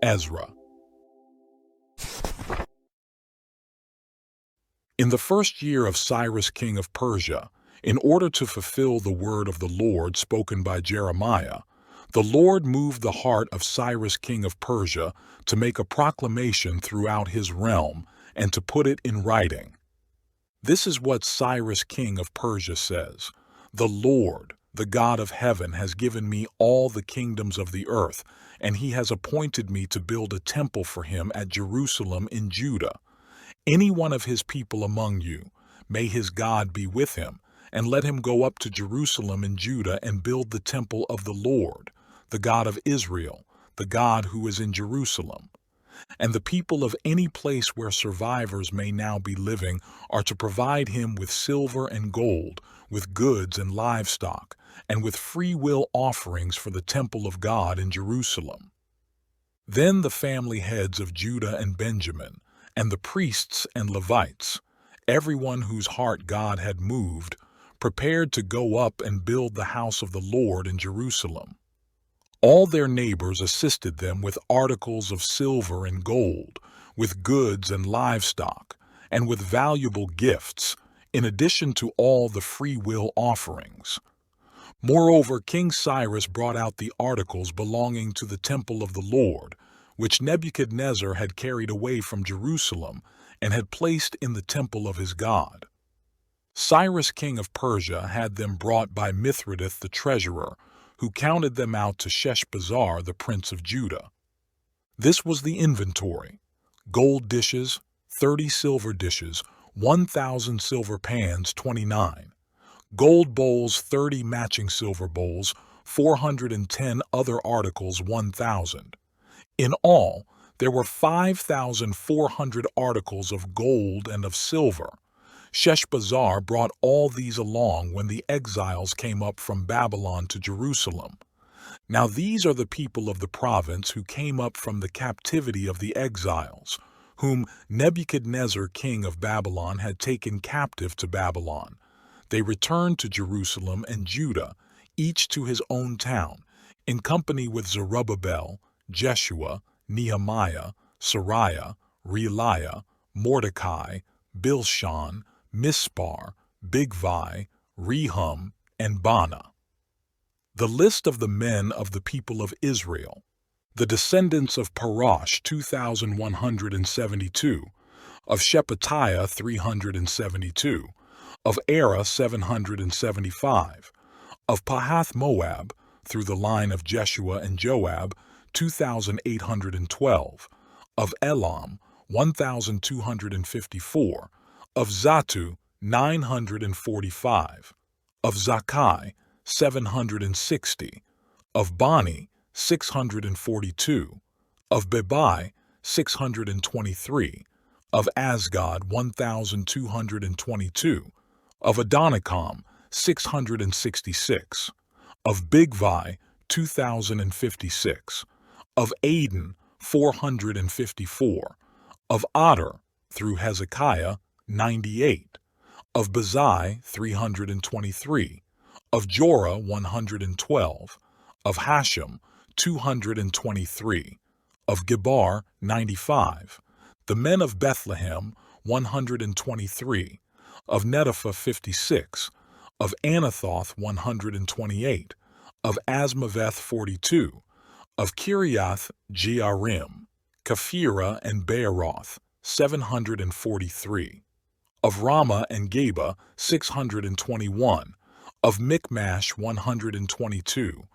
Ezra. In the first year of Cyrus king of Persia, in order to fulfill the word of the Lord spoken by Jeremiah, the Lord moved the heart of Cyrus king of Persia to make a proclamation throughout his realm and to put it in writing. This is what Cyrus king of Persia says: "The Lord, the God of heaven, has given me all the kingdoms of the earth, and he has appointed me to build a temple for him at Jerusalem in Judah. Any one of his people among you, may his God be with him, and let him go up to Jerusalem in Judah and build the temple of the Lord, the God of Israel, the God who is in Jerusalem. And the people of any place where survivors may now be living are to provide him with silver and gold, with goods and livestock, and with free will offerings for the temple of God in Jerusalem." Then the family heads of Judah and Benjamin, and the priests and Levites, everyone whose heart God had moved, prepared to go up and build the house of the Lord in Jerusalem. All their neighbors assisted them with articles of silver and gold, with goods and livestock, and with valuable gifts, in addition to all the free will offerings. Moreover, King Cyrus brought out the articles belonging to the temple of the Lord, which Nebuchadnezzar had carried away from Jerusalem and had placed in the temple of his God. Cyrus king of Persia had them brought by Mithridath the treasurer, who counted them out to Sheshbazzar the prince of Judah. This was the inventory: gold dishes, 30 silver dishes, 1,000 silver pans, 29. Gold bowls, 30 matching silver bowls, 410 other articles, 1,000. In all, there were 5,400 articles of gold and of silver. Sheshbazzar brought all these along when the exiles came up from Babylon to Jerusalem. Now these are the people of the province who came up from the captivity of the exiles, whom Nebuchadnezzar king of Babylon had taken captive to Babylon. They returned to Jerusalem and Judah, each to his own town, in company with Zerubbabel, Jeshua, Nehemiah, Sariah, Realiah, Mordecai, Bilshan, Mispar, Bigvai, Rehum, and Baanah. The list of the men of the people of Israel: the descendants of Parosh 2,172, of Shephatiah 372, of Era 775, of Pahath Moab, through the line of Jeshua and Joab, 2,812, of Elam 1,254, of Zatu 945, of Zakkai 760, of Bani 642, of Bebai 623, of Asgad 1,222, of Adonikam 666, of Bigvai 2,056, of Aden 454, of Ater, through Hezekiah, 98, of Bazai 323, of Jorah 112, of Hashem 223, of Gebar 95, the men of Bethlehem 123, of Netopha 56, of Anathoth 128, of Asmaveth 42, of Kiriath Jearim, Kephirah and Beeroth 743, of Ramah and Geba 621, of Michmash 122,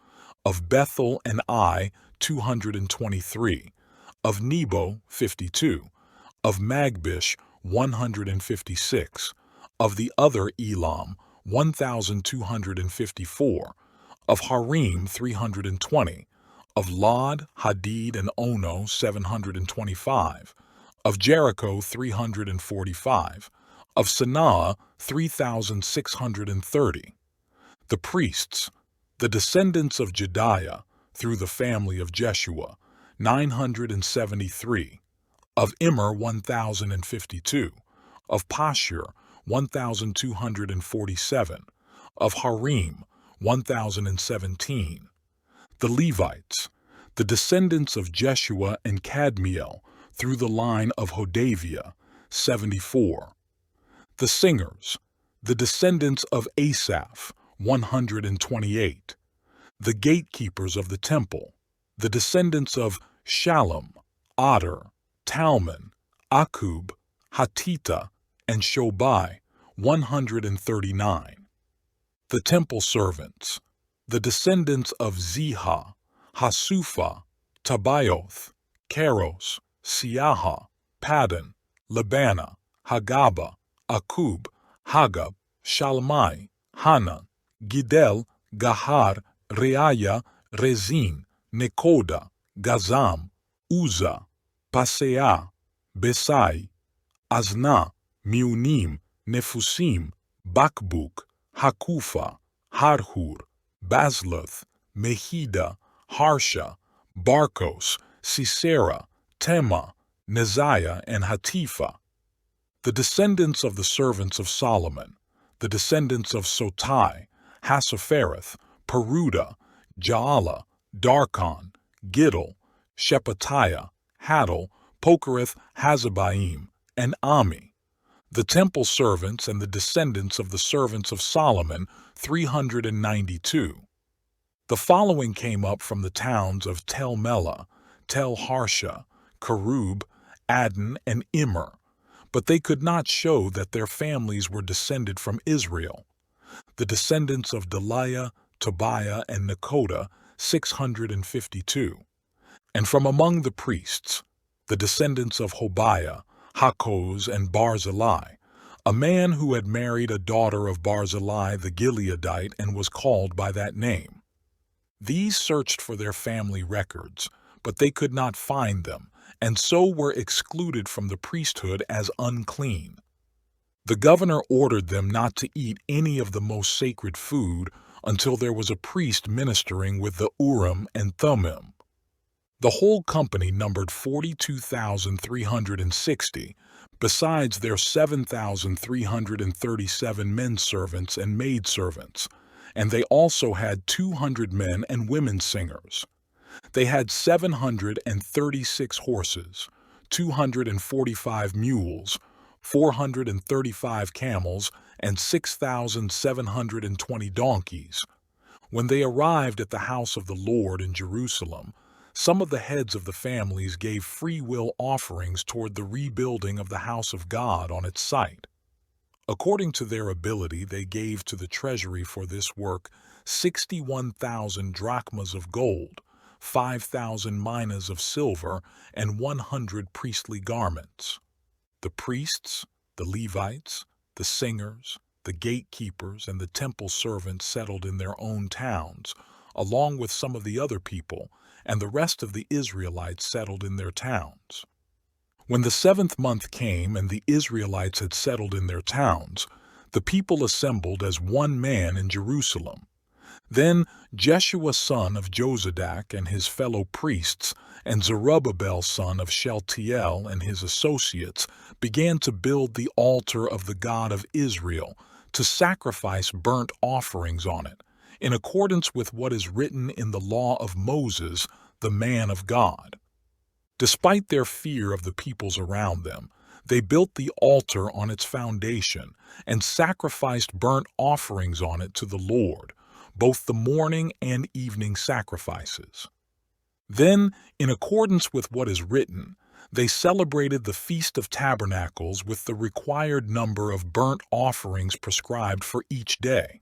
of Bethel and Ai 223, of Nebo 52, of Magbish 156, of the other Elam 1,254, of Harim 320, of Lod, Hadid, and Ono 725, of Jericho 345, of Sanaa 3,630. The priests, the descendants of Jediah, through the family of Jeshua, 973, of Immer 1,052, of Pashur 1,247, of Harim 1,017. The Levites, The descendants of Jeshua and Kadmiel through the line of Hodaviah, 74. The singers, the descendants of Asaph, 128. The gatekeepers of the temple, the descendants of Shallum, Ater, Talmon, Akub, Hatita, and Shobai, 139. The temple servants, the descendants of Ziha, Hasufa, Tabaoth, Keros, Siaha, Paddan, Labana, Hagaba, Akub, Hagab, Shalmai, Hanan, Gidel, Gahar, Reaya, Rezin, Nekoda, Gazam, Uza, Paseah, Besai, Azna, Miunim, Nefusim, Bakbuk, Hakufa, Harhur, Basluth, Mehida, Harsha, Barkos, Sisera, Tema, Neziah, and Hatifa. The descendants of the servants of Solomon, the descendants of Sotai, Hassophereth, Peruda, Jaala, Darkon, Giddel, Shephatiah, Haddel, Pokereth, Hazabaim, and Ami. The temple servants and the descendants of the servants of Solomon, 392. The following came up from the towns of Tel Melah, Tel Harsha, Kerub, Adon, and Immer, but they could not show that their families were descended from Israel. The descendants of Deliah, Tobiah, and Nekoda, 652. And from among the priests, the descendants of Hobiah, Hakkoz, and Barzillai, a man who had married a daughter of Barzillai the Gileadite and was called by that name. These searched for their family records, but they could not find them, and so were excluded from the priesthood as unclean. The governor ordered them not to eat any of the most sacred food until there was a priest ministering with the Urim and Thummim. The whole company numbered 42,360, besides their 7,337 men servants and maid servants, and they also had 200 men and women singers. They had 736 horses, 245 mules, 435 camels, and 6,720 donkeys. When they arrived at the house of the Lord in Jerusalem, some of the heads of the families gave free will offerings toward the rebuilding of the house of God on its site. According to their ability, they gave to the treasury for this work 61,000 drachmas of gold, 5,000 minas of silver, and 100 priestly garments. The priests, the Levites, the singers, the gatekeepers, and the temple servants settled in their own towns, along with some of the other people, and the rest of the Israelites settled in their towns. When the 7th month came and the Israelites had settled in their towns, the people assembled as one man in Jerusalem. Then Jeshua son of Jozadak and his fellow priests, and Zerubbabel son of Shealtiel and his associates began to build the altar of the God of Israel, to sacrifice burnt offerings on it, in accordance with what is written in the law of Moses, the man of God. Despite their fear of the peoples around them, they built the altar on its foundation and sacrificed burnt offerings on it to the Lord, both the morning and evening sacrifices. Then, in accordance with what is written, they celebrated the Feast of Tabernacles with the required number of burnt offerings prescribed for each day.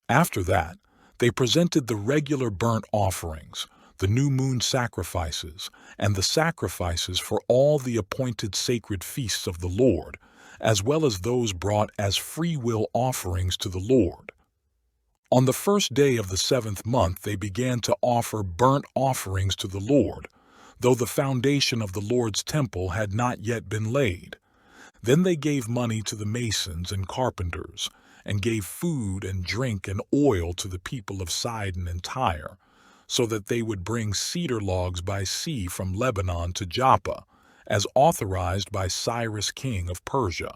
After that, they presented the regular burnt offerings, the new moon sacrifices, and the sacrifices for all the appointed sacred feasts of the Lord, as well as those brought as free will offerings to the Lord. On the first day of the 7th month they began to offer burnt offerings to the Lord, though the foundation of the Lord's temple had not yet been laid. Then they gave money to the masons and carpenters, and gave food and drink and oil to the people of Sidon and Tyre, so that they would bring cedar logs by sea from Lebanon to Joppa, as authorized by Cyrus king of Persia.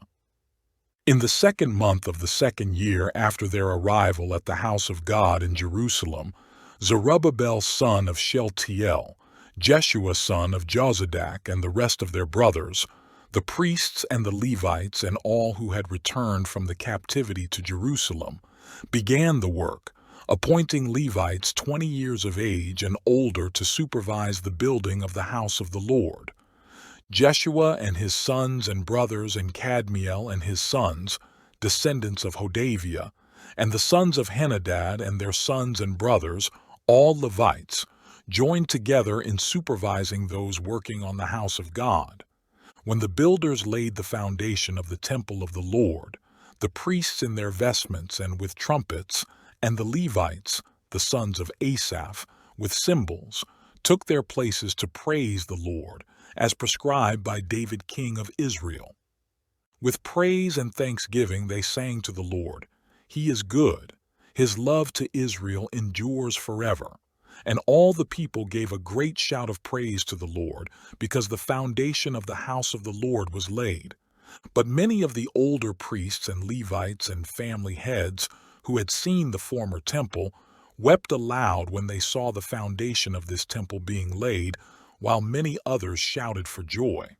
In the 2nd month of the 2nd year after their arrival at the house of God in Jerusalem, Zerubbabel son of Shealtiel, Jeshua son of Jozadak, and the rest of their brothers, the priests and the Levites and all who had returned from the captivity to Jerusalem, began the work, appointing Levites 20 years of age and older to supervise the building of the house of the Lord. Jeshua and his sons and brothers, and Kadmiel and his sons, descendants of Hodaviah, and the sons of Henadad and their sons and brothers, all Levites, joined together in supervising those working on the house of God. When the builders laid the foundation of the temple of the Lord, the priests in their vestments and with trumpets, and the Levites, the sons of Asaph, with cymbals, took their places to praise the Lord, as prescribed by David king of Israel. With praise and thanksgiving they sang to the Lord, "He is good. His love to Israel endures forever." And all the people gave a great shout of praise to the Lord, because the foundation of the house of the Lord was laid. But many of the older priests and Levites and family heads, who had seen the former temple, wept aloud when they saw the foundation of this temple being laid, while many others shouted for joy.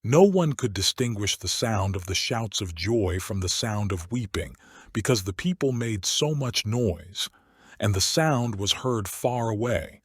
No one could distinguish the sound of the shouts of joy from the sound of weeping, because the people made so much noise, and the sound was heard far away.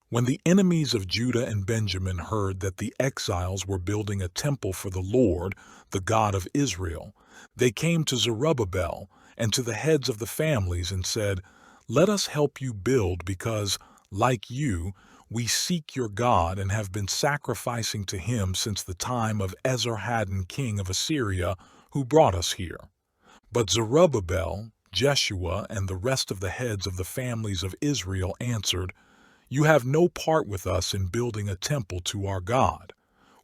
When the enemies of Judah and Benjamin heard that the exiles were building a temple for the Lord, the God of Israel, they came to Zerubbabel and to the heads of the families and said, "Let us help you build, because, like you, we seek your God and have been sacrificing to him since the time of Esarhaddon king of Assyria, who brought us here." But Zerubbabel, Jeshua, and the rest of the heads of the families of Israel answered, "You have no part with us in building a temple to our God.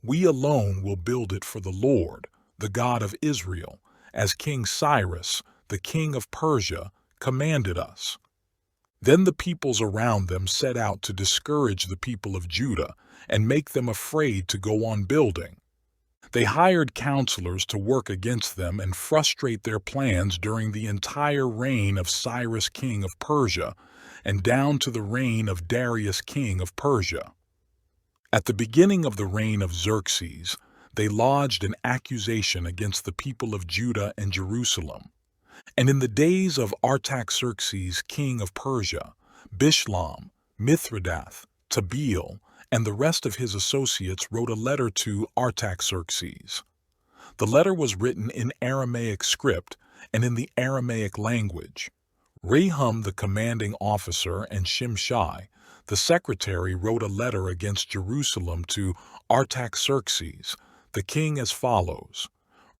We alone will build it for the Lord, the God of Israel, as King Cyrus, the king of Persia, commanded us." Then the peoples around them set out to discourage the people of Judah and make them afraid to go on building. They hired counselors to work against them and frustrate their plans during the entire reign of Cyrus king of Persia and down to the reign of Darius king of Persia. At the beginning of the reign of Xerxes, they lodged an accusation against the people of Judah and Jerusalem. And in the days of Artaxerxes king of Persia, Bishlam, Mithridath, Tabeel, and the rest of his associates wrote a letter to Artaxerxes. The letter was written in Aramaic script and in the Aramaic language. Rehum, the commanding officer, and Shimshai, the secretary, wrote a letter against Jerusalem to Artaxerxes, the king, as follows.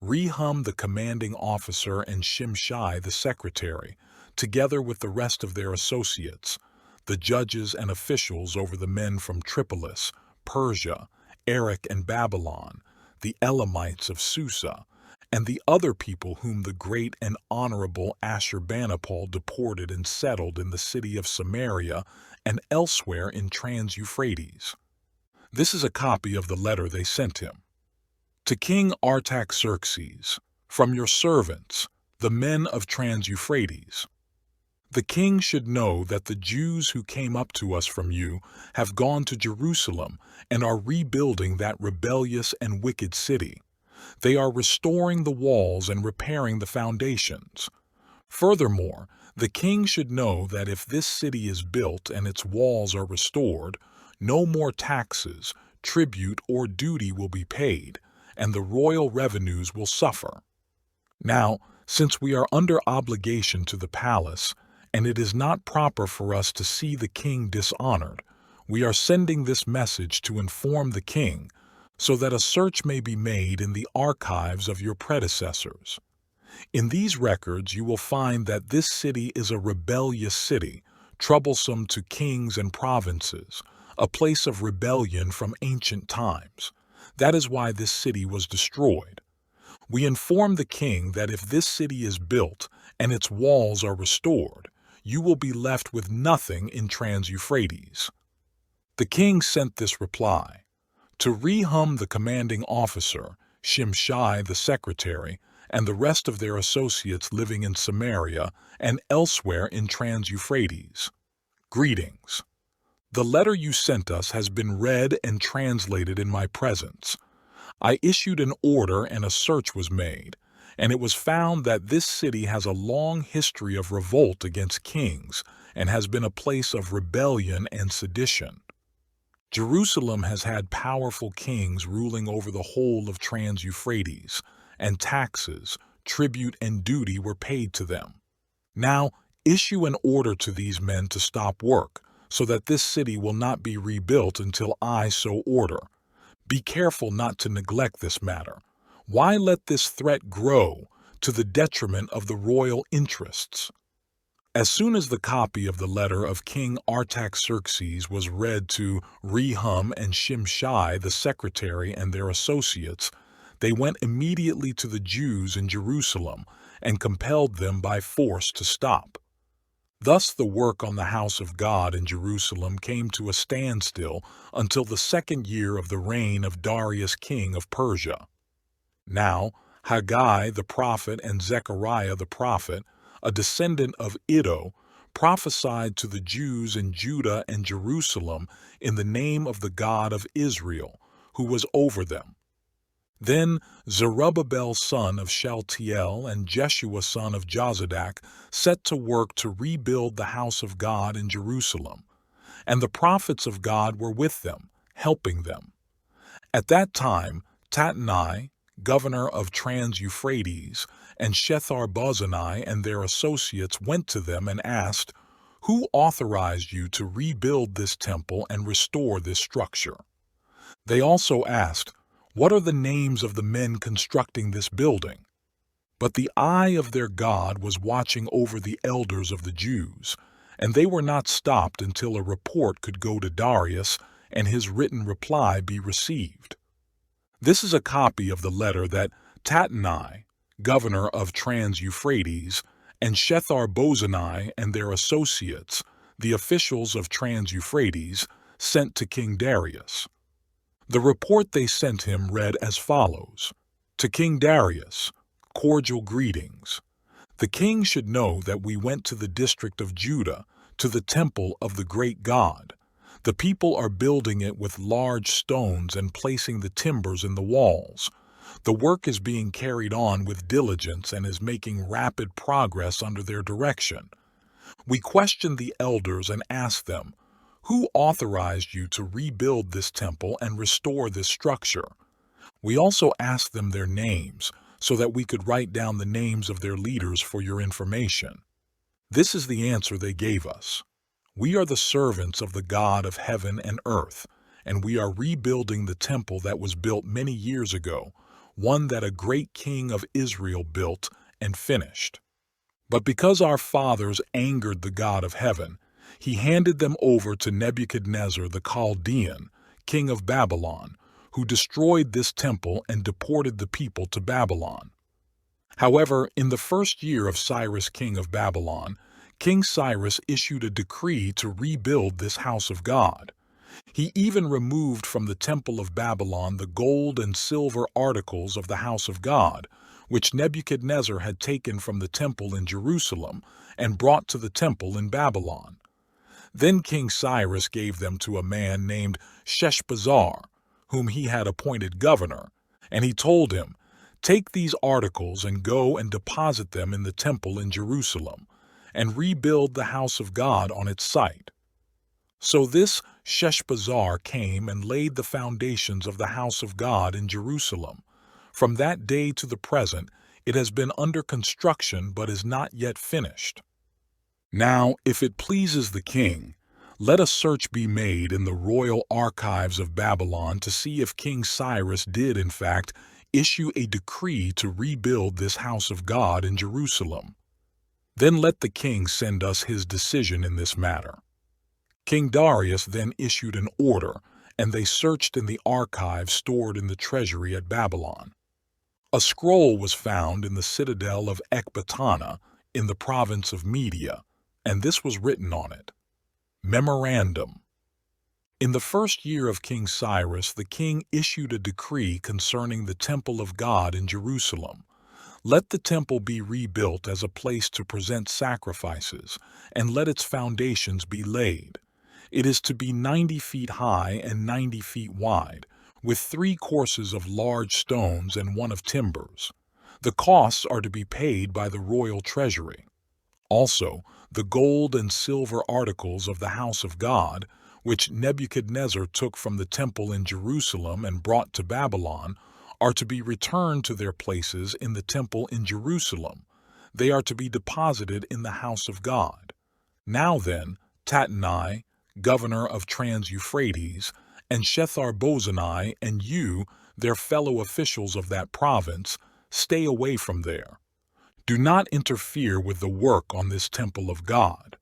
Rehum, the commanding officer, and Shimshai, the secretary, together with the rest of their associates, the judges and officials over the men from Tripolis, Persia, Erech, and Babylon, the Elamites of Susa, and the other people whom the great and honorable Ashurbanipal deported and settled in the city of Samaria and elsewhere in Trans-Euphrates. This is a copy of the letter they sent him. To King Artaxerxes, from your servants, the men of Trans-Euphrates. The king should know that the Jews who came up to us from you have gone to Jerusalem and are rebuilding that rebellious and wicked city. They are restoring the walls and repairing the foundations. Furthermore, the king should know that if this city is built and its walls are restored, no more taxes, tribute, or duty will be paid, and the royal revenues will suffer. Now, since we are under obligation to the palace, and it is not proper for us to see the king dishonored, we are sending this message to inform the king, so that a search may be made in the archives of your predecessors. In these records you will find that this city is a rebellious city, troublesome to kings and provinces, a place of rebellion from ancient times. That is why this city was destroyed. We inform the king that if this city is built and its walls are restored, you will be left with nothing in Trans-Euphrates. The king sent this reply. To Rehum, the commanding officer, Shimshai, the secretary, and the rest of their associates living in Samaria and elsewhere in Trans-Euphrates. Greetings. The letter you sent us has been read and translated in my presence. I issued an order and a search was made, and it was found that this city has a long history of revolt against kings and has been a place of rebellion and sedition. Jerusalem has had powerful kings ruling over the whole of Trans-Euphrates, and taxes, tribute, and duty were paid to them. Now, issue an order to these men to stop work, so that this city will not be rebuilt until I so order. Be careful not to neglect this matter. Why let this threat grow to the detriment of the royal interests? As soon as the copy of the letter of King Artaxerxes was read to Rehum and Shimshai the secretary and their associates, they went immediately to the Jews in Jerusalem and compelled them by force to stop. Thus the work on the house of God in Jerusalem came to a standstill until the 2nd year of the reign of Darius king of Persia. Now Haggai the prophet and Zechariah the prophet, a descendant of Iddo, prophesied to the Jews in Judah and Jerusalem in the name of the God of Israel, who was over them. Then Zerubbabel son of Shealtiel and Jeshua son of Jozadak set to work to rebuild the house of God in Jerusalem, and the prophets of God were with them, helping them. At that time, Tatnai, governor of Trans-Euphrates, and Shethar-Bozenai and their associates went to them and asked, "Who authorized you to rebuild this temple and restore this structure?" They also asked, "What are the names of the men constructing this building?" But the eye of their God was watching over the elders of the Jews, and they were not stopped until a report could go to Darius and his written reply be received. This is a copy of the letter that Tatnai, governor of Trans-Euphrates, and Shethar-Bozenai and their associates, the officials of Trans-Euphrates, sent to King Darius. The report they sent him read as follows: To King Darius, cordial greetings. The king should know that we went to the district of Judah, to the temple of the great God. The people are building it with large stones and placing the timbers in the walls. The work is being carried on with diligence and is making rapid progress under their direction. We questioned the elders and asked them, "Who authorized you to rebuild this temple and restore this structure?" We also asked them their names, so that we could write down the names of their leaders for your information. This is the answer they gave us. We are the servants of the God of heaven and earth, and we are rebuilding the temple that was built many years ago, one that a great king of Israel built and finished. But because our fathers angered the God of heaven, he handed them over to Nebuchadnezzar the Chaldean, king of Babylon, who destroyed this temple and deported the people to Babylon. However, in the 1st year of Cyrus king of Babylon, King Cyrus issued a decree to rebuild this house of God. He even removed from the temple of Babylon the gold and silver articles of the house of God, which Nebuchadnezzar had taken from the temple in Jerusalem and brought to the temple in Babylon. Then King Cyrus gave them to a man named Sheshbazzar, whom he had appointed governor, and he told him, "Take these articles and go and deposit them in the temple in Jerusalem, and rebuild the house of God on its site." So this Sheshbazzar came and laid the foundations of the house of God in Jerusalem. From that day to the present, it has been under construction but is not yet finished. Now, if it pleases the king, let a search be made in the royal archives of Babylon to see if King Cyrus did, in fact, issue a decree to rebuild this house of God in Jerusalem. Then let the king send us his decision in this matter. King Darius then issued an order, and they searched in the archives stored in the treasury at Babylon. A scroll was found in the citadel of Ecbatana in the province of Media, and this was written on it: Memorandum. In the 1st year of King Cyrus, the king issued a decree concerning the temple of God in Jerusalem. Let the temple be rebuilt as a place to present sacrifices, and let its foundations be laid. It is to be 90 feet high and 90 feet wide, with 3 courses of large stones and 1 of timbers. The costs are to be paid by the royal treasury. Also, the gold and silver articles of the house of God, which Nebuchadnezzar took from the temple in Jerusalem and brought to Babylon, are to be returned to their places in the temple in Jerusalem. They are to be deposited in the house of God. Now then, Tattenai, governor of Trans-Euphrates, and Shethar-Bozenai, and you, their fellow officials of that province, stay away from there. Do not interfere with the work on this temple of God.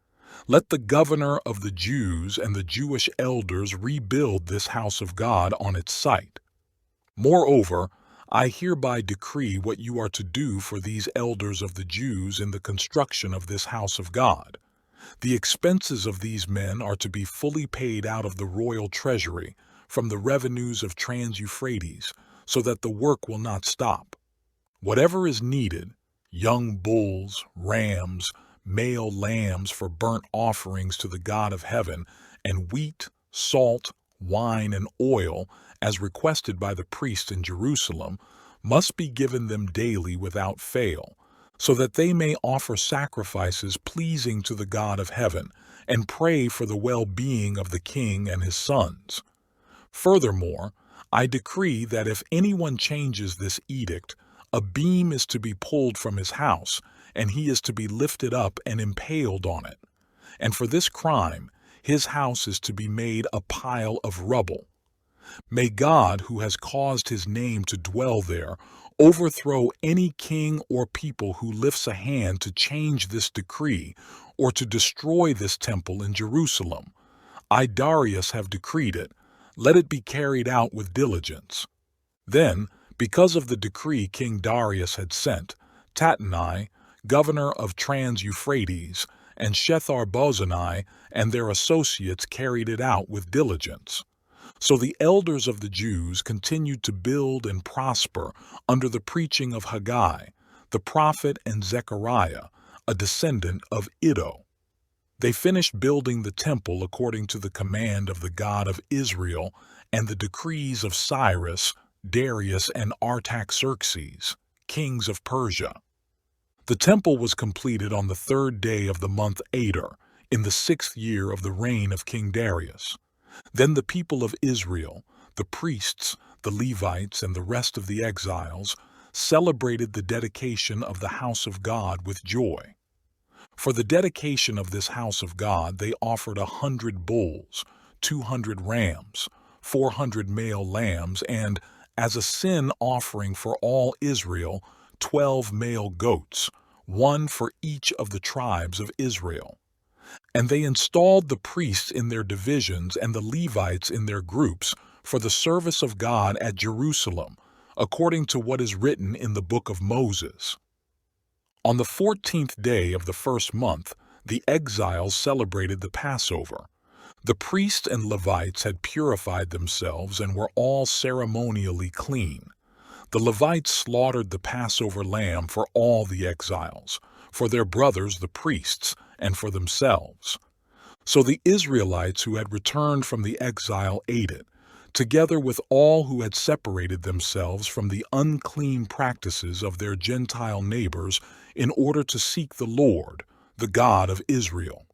Let the governor of the Jews and the Jewish elders rebuild this house of God on its site. Moreover, I hereby decree what you are to do for these elders of the Jews in the construction of this house of God. The expenses of these men are to be fully paid out of the royal treasury from the revenues of Trans-Euphrates, so that the work will not stop. Whatever is needed, young bulls, rams, male lambs for burnt offerings to the God of heaven, and wheat, salt, wine, and oil, as requested by the priests in Jerusalem, must be given them daily without fail, so that they may offer sacrifices pleasing to the God of heaven and pray for the well-being of the king and his sons. Furthermore, I decree that if anyone changes this edict, a beam is to be pulled from his house, and he is to be lifted up and impaled on it. And for this crime, his house is to be made a pile of rubble. May God, who has caused his name to dwell there, overthrow any king or people who lifts a hand to change this decree or to destroy this temple in Jerusalem. I, Darius, have decreed it. Let it be carried out with diligence. Then, because of the decree King Darius had sent, Tattenai, governor of Trans-Euphrates, and Shethar-Bozenai and their associates carried it out with diligence. So the elders of the Jews continued to build and prosper under the preaching of Haggai, the prophet, and Zechariah, a descendant of Iddo. They finished building the temple according to the command of the God of Israel and the decrees of Cyrus, Darius, and Artaxerxes, kings of Persia. The temple was completed on the 3rd day of the month Adar, in the 6th year of the reign of King Darius. Then the people of Israel, the priests, the Levites, and the rest of the exiles, celebrated the dedication of the house of God with joy. For the dedication of this house of God they offered 100 bulls, 200 rams, 400 male lambs, and, as a sin offering for all Israel, 12 male goats, 1 for each of the tribes of Israel. And they installed the priests in their divisions and the Levites in their groups for the service of God at Jerusalem, according to what is written in the book of Moses. On the 14th day of the 1st month, the exiles celebrated the Passover. The priests and Levites had purified themselves and were all ceremonially clean. The Levites slaughtered the Passover lamb for all the exiles, for their brothers the priests, and for themselves. So the Israelites who had returned from the exile ate it, together with all who had separated themselves from the unclean practices of their Gentile neighbors in order to seek the Lord, the God of Israel.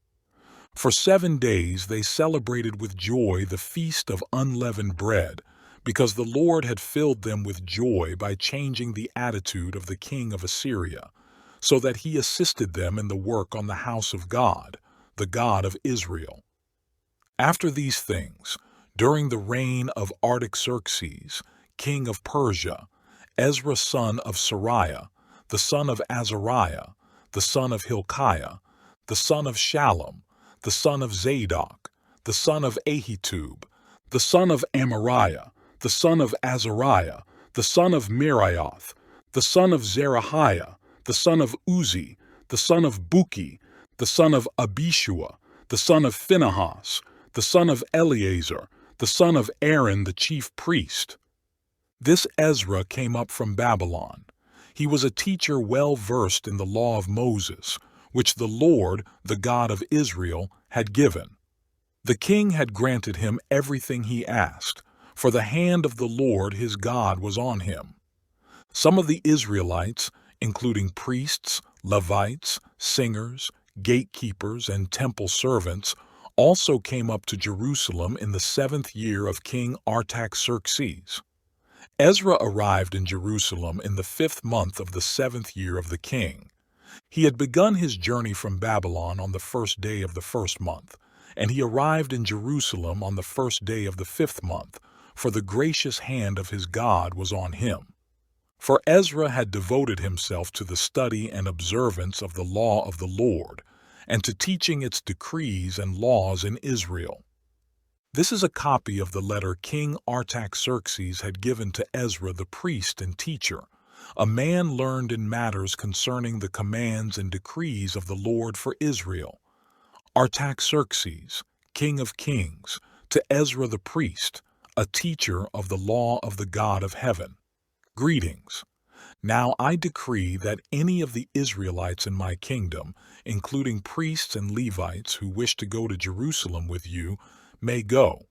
For 7 days they celebrated with joy the feast of unleavened bread, because the Lord had filled them with joy by changing the attitude of the king of Assyria, so that he assisted them in the work on the house of God, the God of Israel. After these things, during the reign of Artaxerxes, king of Persia, Ezra son of Sariah, the son of Azariah, the son of Hilkiah, the son of Shallum, the son of Zadok, the son of Ahitub, the son of Amariah, the son of Azariah, the son of Meraioth, the son of Zerahiah, the son of Uzi, the son of Buki, the son of Abishua, the son of Phinehas, the son of Eleazar, the son of Aaron the chief priest. This Ezra came up from Babylon. He was a teacher well versed in the law of Moses, which the Lord, the God of Israel, had given. The king had granted him everything he asked, for the hand of the Lord his God was on him. Some of the Israelites, including priests, Levites, singers, gatekeepers, and temple servants, also came up to Jerusalem in the 7th year of King Artaxerxes. Ezra arrived in Jerusalem in the 5th month of the 7th year of the king. He had begun his journey from Babylon on the 1st day of the 1st month, and he arrived in Jerusalem on the 1st day of the 5th month, for the gracious hand of his God was on him. For Ezra had devoted himself to the study and observance of the law of the Lord, and to teaching its decrees and laws in Israel. This is a copy of the letter King Artaxerxes had given to Ezra the priest and teacher, a man learned in matters concerning the commands and decrees of the Lord for Israel. Artaxerxes, King of Kings, to Ezra the priest, a teacher of the law of the God of heaven. Greetings. Now I decree that any of the Israelites in my kingdom, including priests and Levites who wish to go to Jerusalem with you, may go.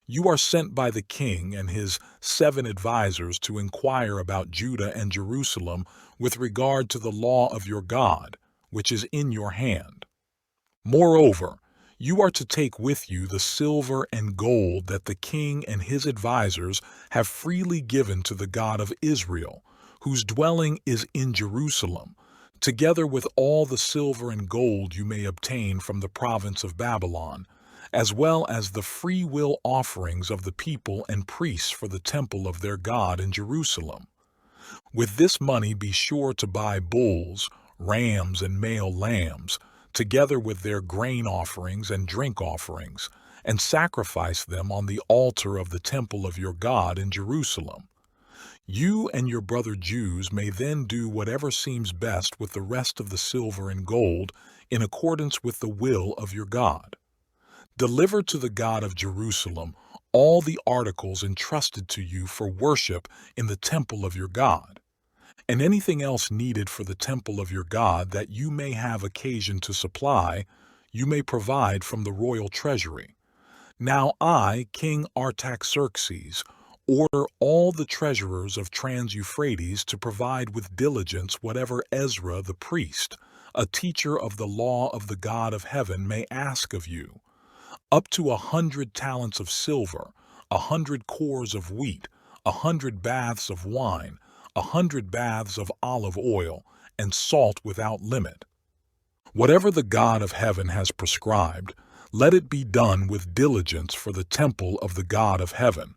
You are sent by the king and his 7 advisers to inquire about Judah and Jerusalem with regard to the law of your God, which is in your hand. Moreover, you are to take with you the silver and gold that the king and his advisers have freely given to the God of Israel, whose dwelling is in Jerusalem, together with all the silver and gold you may obtain from the province of Babylon, as well as the free will offerings of the people and priests for the temple of their God in Jerusalem. With this money be sure to buy bulls, rams, and male lambs, together with their grain offerings and drink offerings, and sacrifice them on the altar of the temple of your God in Jerusalem. You and your brother Jews may then do whatever seems best with the rest of the silver and gold in accordance with the will of your God. Deliver to the God of Jerusalem all the articles entrusted to you for worship in the temple of your God, and anything else needed for the temple of your God that you may have occasion to supply, you may provide from the royal treasury. Now I, King Artaxerxes, order all the treasurers of Trans-Euphrates to provide with diligence whatever Ezra the priest, a teacher of the law of the God of heaven, may ask of you, up to 100 talents of silver, 100 cores of wheat, 100 baths of wine, 100 baths of olive oil, and salt without limit. Whatever the God of heaven has prescribed, let it be done with diligence for the temple of the God of heaven.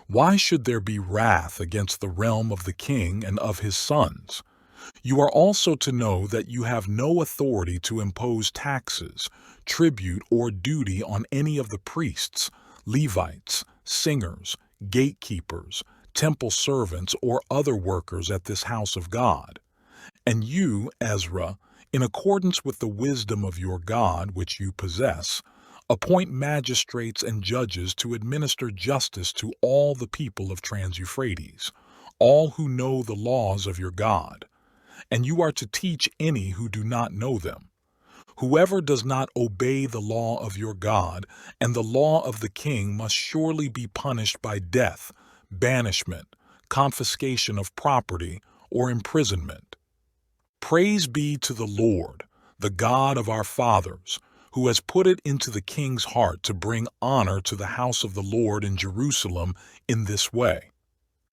Why should there be wrath against the realm of the king and of his sons? You are also to know that you have no authority to impose taxes, tribute, or duty on any of the priests, Levites, singers, gatekeepers, temple servants, or other workers at this house of God. And you, Ezra, in accordance with the wisdom of your God which you possess, appoint magistrates and judges to administer justice to all the people of Trans-Euphrates, all who know the laws of your God. And you are to teach any who do not know them. Whoever does not obey the law of your God and the law of the king must surely be punished by death, banishment, confiscation of property, or imprisonment. Praise be to the Lord, the God of our fathers, who has put it into the king's heart to bring honor to the house of the Lord in Jerusalem in this way,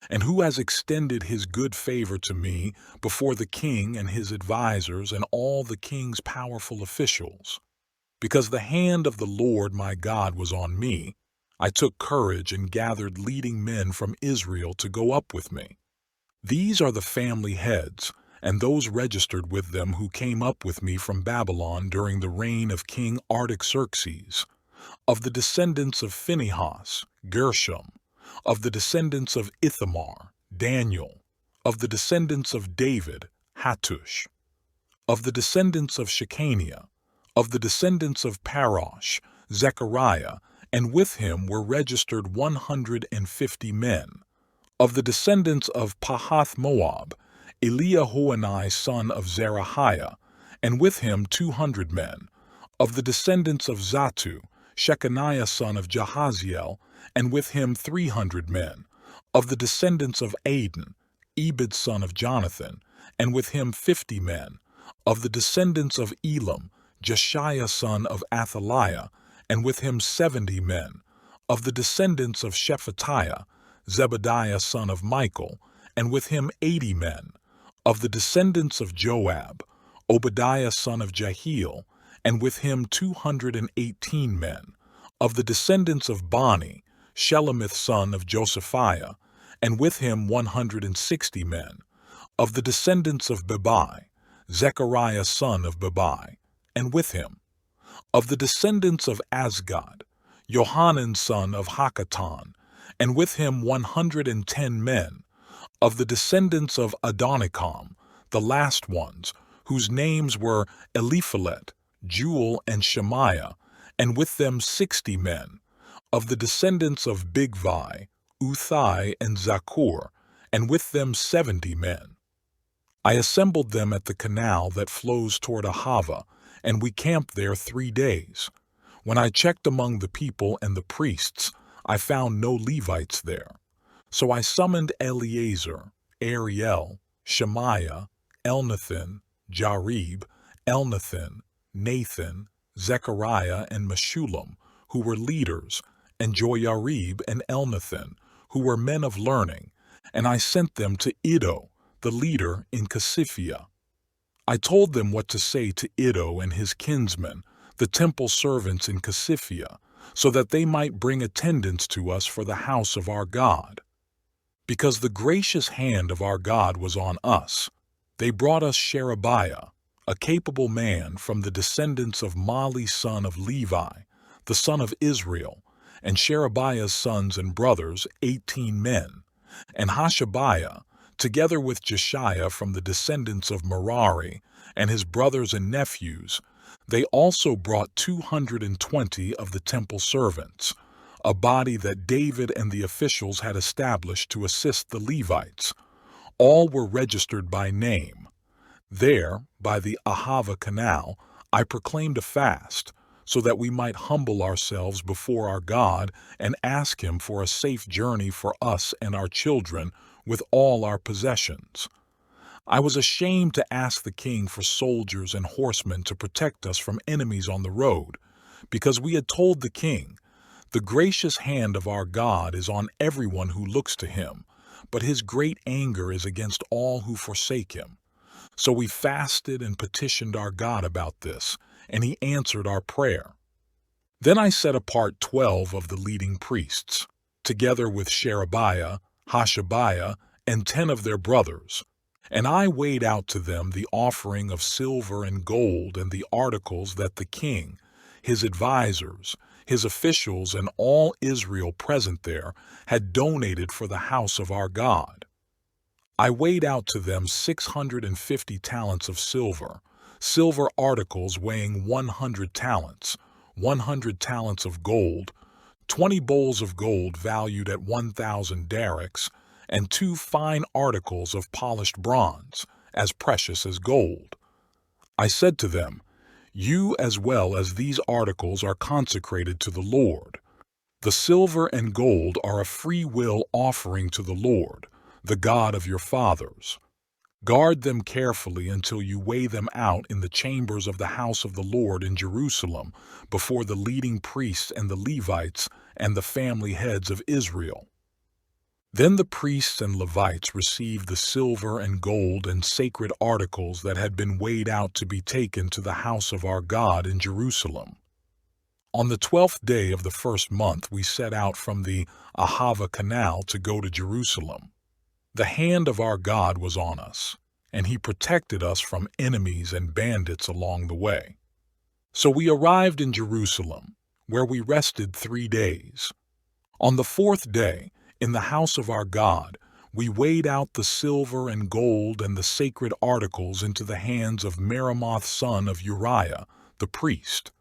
and who has extended his good favor to me before the king and his advisers and all the king's powerful officials. Because the hand of the Lord my God was on me, I took courage and gathered leading men from Israel to go up with me. These are the family heads, and those registered with them who came up with me from Babylon during the reign of King Artaxerxes. Of the descendants of Phinehas, Gershom. Of the descendants of Ithamar, Daniel. Of the descendants of David, Hattush. Of the descendants of Shechaniah. Of the descendants of Parosh, Zechariah, and with him were registered 150 men. Of the descendants of Pahath-Moab, Eliahoenai son of Zerahiah, and with him 200 men. Of the descendants of Zattu, Shechaniah son of Jahaziel, and with him 300 men. Of the descendants of Adin, Ebed son of Jonathan, and with him 50 men. Of the descendants of Elam, Jeshiah son of Athaliah, and with him 70 men. Of the descendants of Shephatiah, Zebediah son of Michael, and with him 80 men. Of the descendants of Joab, Obadiah son of Jehiel, and with him 218 men. Of the descendants of Bani, Shelemith son of Josephiah, and with him 160 men. Of the descendants of Bebai, Zechariah son of Bebai, and with him. Of the descendants of Azgad, Johanan son of Hakatan, and with him 110 men. Of the descendants of Adonikam, the last ones, whose names were Eliphalet, Jewel, and Shemaiah, and with them 60 men. Of the descendants of Bigvai, Uthai, and Zakur, and with them 70 men. I assembled them at the canal that flows toward Ahava, and we camped there 3 days. When I checked among the people and the priests, I found no Levites there. So I summoned Eleazar, Ariel, Shemaiah, Elnathan, Jarib, Elnathan, Nathan, Zechariah, and Meshullam, who were leaders, and Joyarib and Elnathan, who were men of learning, and I sent them to Iddo, the leader in Casiphia. I told them what to say to Iddo and his kinsmen, the temple servants in Casiphia, so that they might bring attendance to us for the house of our God. Because the gracious hand of our God was on us, they brought us Sherebiah, a capable man from the descendants of Mali son of Levi, the son of Israel, and Sherebiah's sons and brothers 18 men, and Hashabiah, together with Jeshiah from the descendants of Merari, and his brothers and nephews. They also brought 220 of the temple servants, a body that David and the officials had established to assist the Levites. All were registered by name. There, by the Ahava Canal, I proclaimed a fast, so that we might humble ourselves before our God and ask Him for a safe journey for us and our children with all our possessions. I was ashamed to ask the king for soldiers and horsemen to protect us from enemies on the road, because we had told the king, "The gracious hand of our God is on everyone who looks to Him, but His great anger is against all who forsake Him." So we fasted and petitioned our God about this, and He answered our prayer. Then I set apart 12 of the leading priests, together with Sherebiah, Hashabiah, and 10 of their brothers, and I weighed out to them the offering of silver and gold and the articles that the king, his advisers, his officials, and all Israel present there had donated for the house of our God. I weighed out to them 650 talents of silver, silver articles weighing 100 talents, 100 talents of gold, 20 bowls of gold valued at 1,000 darics, and 2 fine articles of polished bronze, as precious as gold. I said to them, "You as well as these articles are consecrated to the Lord. The silver and gold are a free will offering to the Lord, the God of your fathers. Guard them carefully until you weigh them out in the chambers of the house of the Lord in Jerusalem before the leading priests and the Levites and the family heads of Israel." Then the priests and Levites received the silver and gold and sacred articles that had been weighed out to be taken to the house of our God in Jerusalem. On the 12th day of the first month we set out from the Ahava Canal to go to Jerusalem. The hand of our God was on us, and He protected us from enemies and bandits along the way. So we arrived in Jerusalem, where we rested 3 days. On the 4th day, in the house of our God, we weighed out the silver and gold and the sacred articles into the hands of Meremoth son of Uriah, the priest.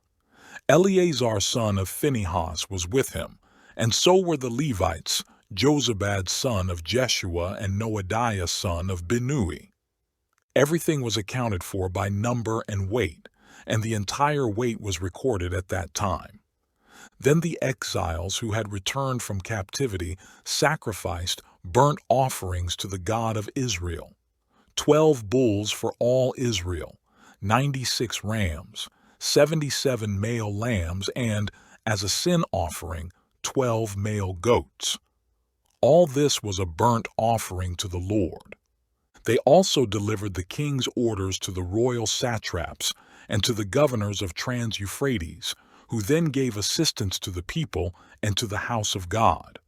Eleazar son of Phinehas was with him, and so were the Levites, Jozabad son of Jeshua and Noadiah son of Binnui. Everything was accounted for by number and weight, and the entire weight was recorded at that time. Then the exiles who had returned from captivity sacrificed burnt offerings to the God of Israel. 12 bulls for all Israel, 96 rams, 77 male lambs, and, as a sin offering, 12 male goats. All this was a burnt offering to the Lord. They also delivered the king's orders to the royal satraps and to the governors of Trans-Euphrates, who then gave assistance to the people and to the house of God.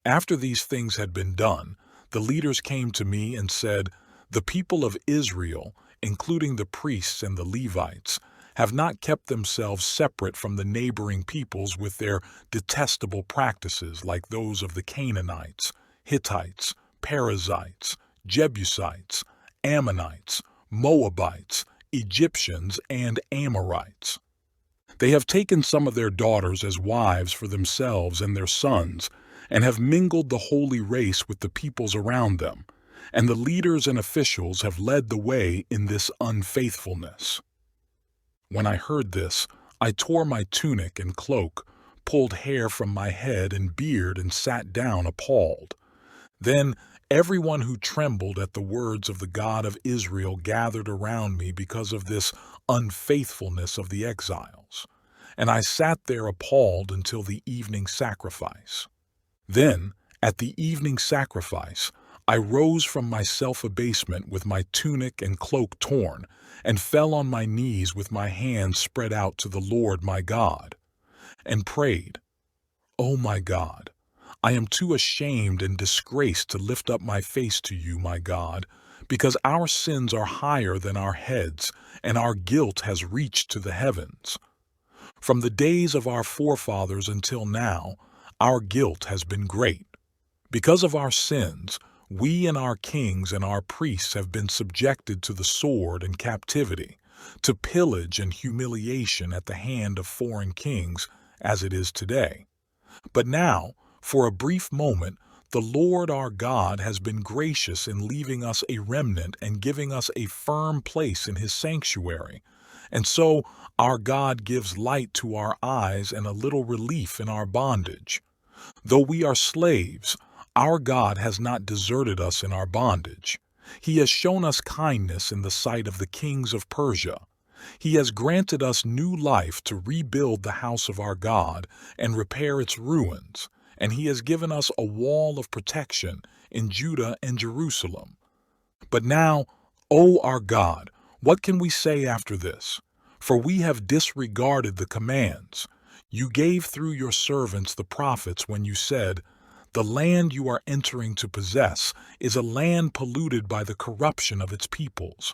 After these things had been done, the leaders came to me and said, "The people of Israel, including the priests and the Levites, have not kept themselves separate from the neighboring peoples with their detestable practices like those of the Canaanites, Hittites, Perizzites, Jebusites, Ammonites, Moabites, Egyptians, and Amorites. They have taken some of their daughters as wives for themselves and their sons, and have mingled the holy race with the peoples around them, and the leaders and officials have led the way in this unfaithfulness." When I heard this, I tore my tunic and cloak, pulled hair from my head and beard, and sat down appalled. Then everyone who trembled at the words of the God of Israel gathered around me because of this unfaithfulness of the exiles, and I sat there appalled until the evening sacrifice. Then, at the evening sacrifice, I rose from my self-abasement with my tunic and cloak torn, and fell on my knees with my hands spread out to the Lord my God, and prayed, "O my God, I am too ashamed and disgraced to lift up my face to you, my God, because our sins are higher than our heads, and our guilt has reached to the heavens. From the days of our forefathers until now, our guilt has been great. Because of our sins, we and our kings and our priests have been subjected to the sword and captivity, to pillage and humiliation at the hand of foreign kings, as it is today. But now, for a brief moment, the Lord our God has been gracious in leaving us a remnant and giving us a firm place in his sanctuary. And so our God gives light to our eyes and a little relief in our bondage. Though we are slaves, our God has not deserted us in our bondage. He has shown us kindness in the sight of the kings of Persia. He has granted us new life to rebuild the house of our God and repair its ruins, and he has given us a wall of protection in Judah and Jerusalem. But now, O our God, what can we say after this? For we have disregarded the commands you gave through your servants the prophets when you said, 'The land you are entering to possess is a land polluted by the corruption of its peoples.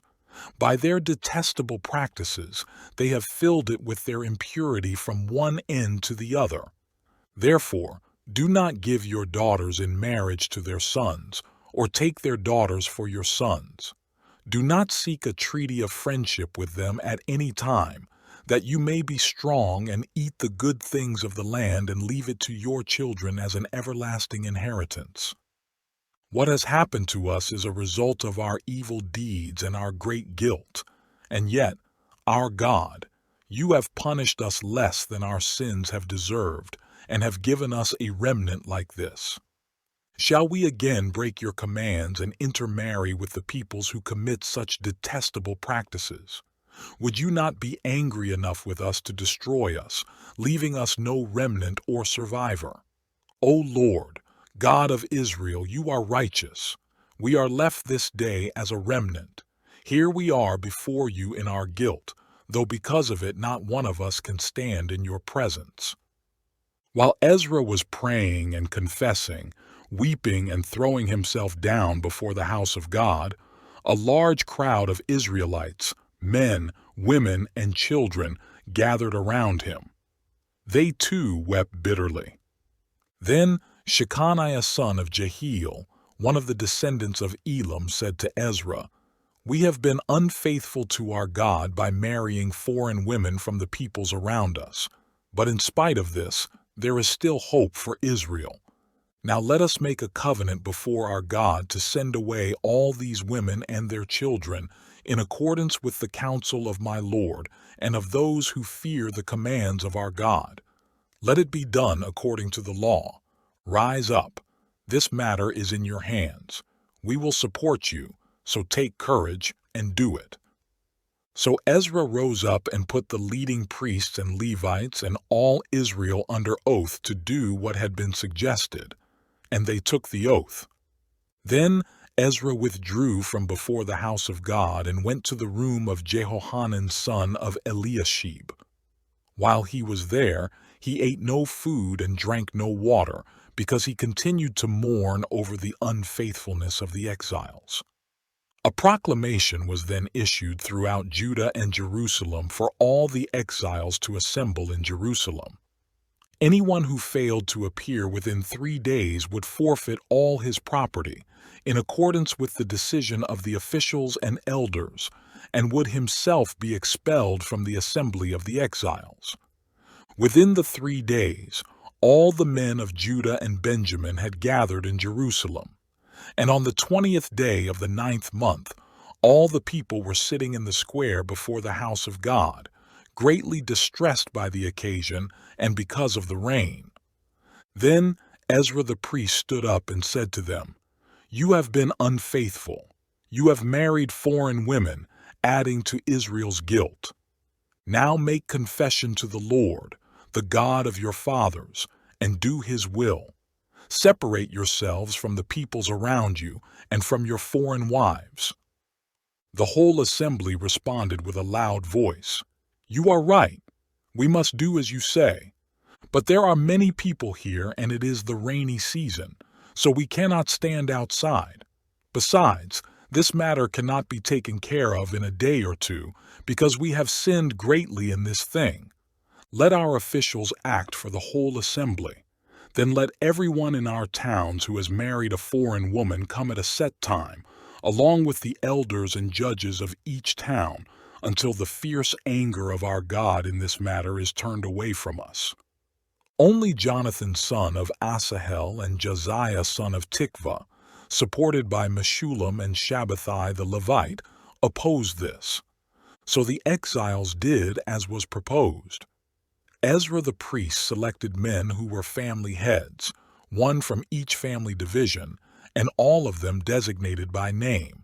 By their detestable practices, they have filled it with their impurity from one end to the other. Therefore, do not give your daughters in marriage to their sons, or take their daughters for your sons. Do not seek a treaty of friendship with them at any time, that you may be strong and eat the good things of the land and leave it to your children as an everlasting inheritance. What has happened to us is a result of our evil deeds and our great guilt, and yet, our God, you have punished us less than our sins have deserved, and have given us a remnant like this. Shall we again break your commands and intermarry with the peoples who commit such detestable practices? Would you not be angry enough with us to destroy us, leaving us no remnant or survivor? O Lord, God of Israel, you are righteous. We are left this day as a remnant. Here we are before you in our guilt, though because of it not one of us can stand in your presence." While Ezra was praying and confessing, weeping and throwing himself down before the house of God, a large crowd of Israelites, men, women, and children, gathered around him. They too wept bitterly. Then Shechaniah son of Jehiel, one of the descendants of Elam, said to Ezra, "We have been unfaithful to our God by marrying foreign women from the peoples around us, but in spite of this, there is still hope for Israel. Now let us make a covenant before our God to send away all these women and their children in accordance with the counsel of my Lord and of those who fear the commands of our God. Let it be done according to the law. Rise up. This matter is in your hands. We will support you, so take courage and do it." So Ezra rose up and put the leading priests and Levites and all Israel under oath to do what had been suggested, and they took the oath. Then Ezra withdrew from before the house of God and went to the room of Jehohanan son of Eliashib. While he was there, he ate no food and drank no water, because he continued to mourn over the unfaithfulness of the exiles. A proclamation was then issued throughout Judah and Jerusalem for all the exiles to assemble in Jerusalem. Anyone who failed to appear within 3 days would forfeit all his property, in accordance with the decision of the officials and elders, and would himself be expelled from the assembly of the exiles. Within the 3 days, all the men of Judah and Benjamin had gathered in Jerusalem, and on the 20th day of the 9th month, all the people were sitting in the square before the house of God, greatly distressed by the occasion and because of the rain. Then Ezra the priest stood up and said to them, "You have been unfaithful. You have married foreign women, adding to Israel's guilt. Now make confession to the Lord, the God of your fathers, and do his will. Separate yourselves from the peoples around you and from your foreign wives." The whole assembly responded with a loud voice, "You are right. We must do as you say. But there are many people here, and it is the rainy season, so we cannot stand outside. Besides, this matter cannot be taken care of in a day or two, because we have sinned greatly in this thing. Let our officials act for the whole assembly. Then let everyone in our towns who has married a foreign woman come at a set time, along with the elders and judges of each town, until the fierce anger of our God in this matter is turned away from us." Only Jonathan son of Asahel and Josiah son of Tikvah, supported by Meshullam and Shabbathai the Levite, opposed this. So the exiles did as was proposed. Ezra the priest selected men who were family heads, one from each family division, and all of them designated by name.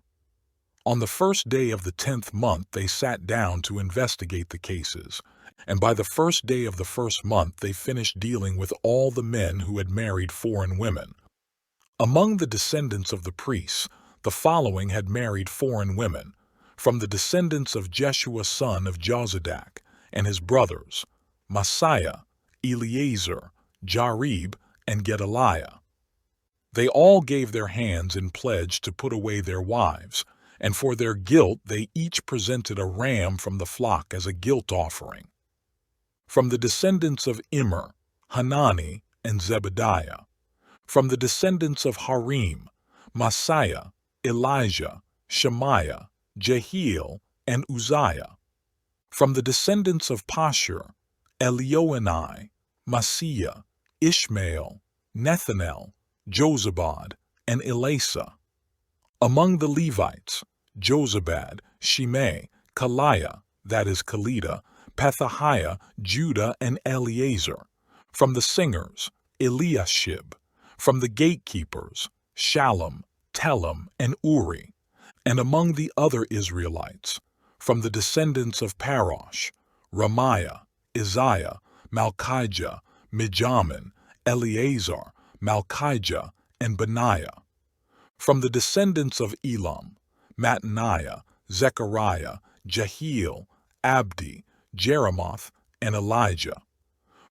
On the first day of the 10th month they sat down to investigate the cases, and by the first day of the first month they finished dealing with all the men who had married foreign women. Among the descendants of the priests, the following had married foreign women, from the descendants of Jeshua son of Jozadak and his brothers, Messiah, Eleazar, Jarib, and Gedaliah. They all gave their hands in pledge to put away their wives, and for their guilt they each presented a ram from the flock as a guilt offering. From the descendants of Immer, Hanani, and Zebediah. From the descendants of Harim, Messiah, Elijah, Shemaiah, Jehiel, and Uzziah. From the descendants of Pashur, Elioenai, Maaseiah, Ishmael, Nethanel, Jozabad, and Elasa. Among the Levites, Jozabad, Shimei, Kaliah, that is Kelida, Pethahiah, Judah, and Eleazar. From the singers, Eliashib. From the gatekeepers, Shallum, Telem, and Uri. And among the other Israelites, from the descendants of Parosh, Ramiah, Isaiah, Malchijah, Mijamin, Eleazar, Malchijah, and Benaiah. From the descendants of Elam, Mattaniah, Zechariah, Jehiel, Abdi, Jeremoth, and Elijah.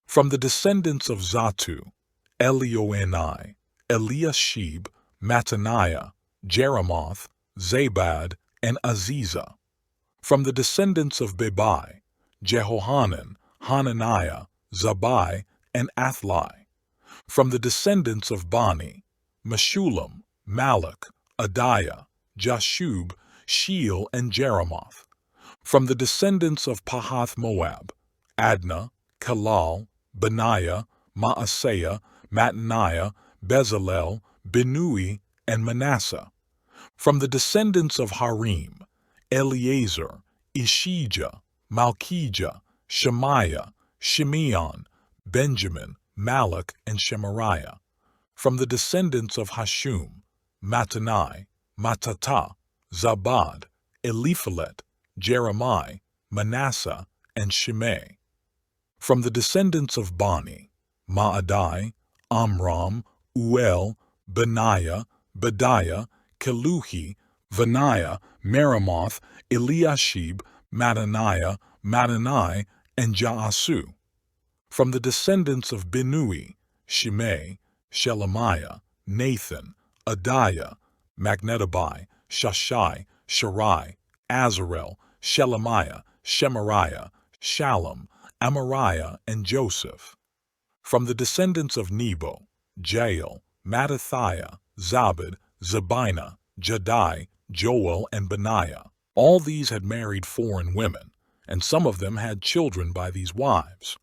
From the descendants of Zatu, Elioenai, Eliashib, Mattaniah, Jeremoth, Zabad, and Aziza. From the descendants of Bebai, Jehohanan, Hananiah, Zabai, and Athlai. From the descendants of Bani, Meshullam, Malach, Adiah, Jashub, Sheel, and Jeremoth. From the descendants of Pahath Moab, Adnah, Kalal, Benaiah, Maaseiah, Mattaniah, Bezalel, Binnui, and Manasseh. From the descendants of Harim, Eleazar, Ishijah, Malchijah, Shemaiah, Shimeon, Benjamin, Malach, and Shemariah. From the descendants of Hashum, Mattanai, Mattatah, Zabad, Eliphalet, Jeremiah, Manasseh, and Shimei. From the descendants of Bani, Maadai, Amram, Uel, Benaiah, Bediah, Keluhi, Vaniah, Meremoth, Eliashib, Mattaniah, Mattanai, and Jaasu. From the descendants of Binnui, Shimei, Shelemiah, Nathan, Adiah, Magnedabai, Shashai, Sharai, Azarel, Shelemiah, Shemariah, Shallum, Amariah, and Joseph. From the descendants of Nebo, Jael, Mattathiah, Zabad, Zabina, Jaddai, Joel, and Benaiah. All these had married foreign women, and some of them had children by these wives.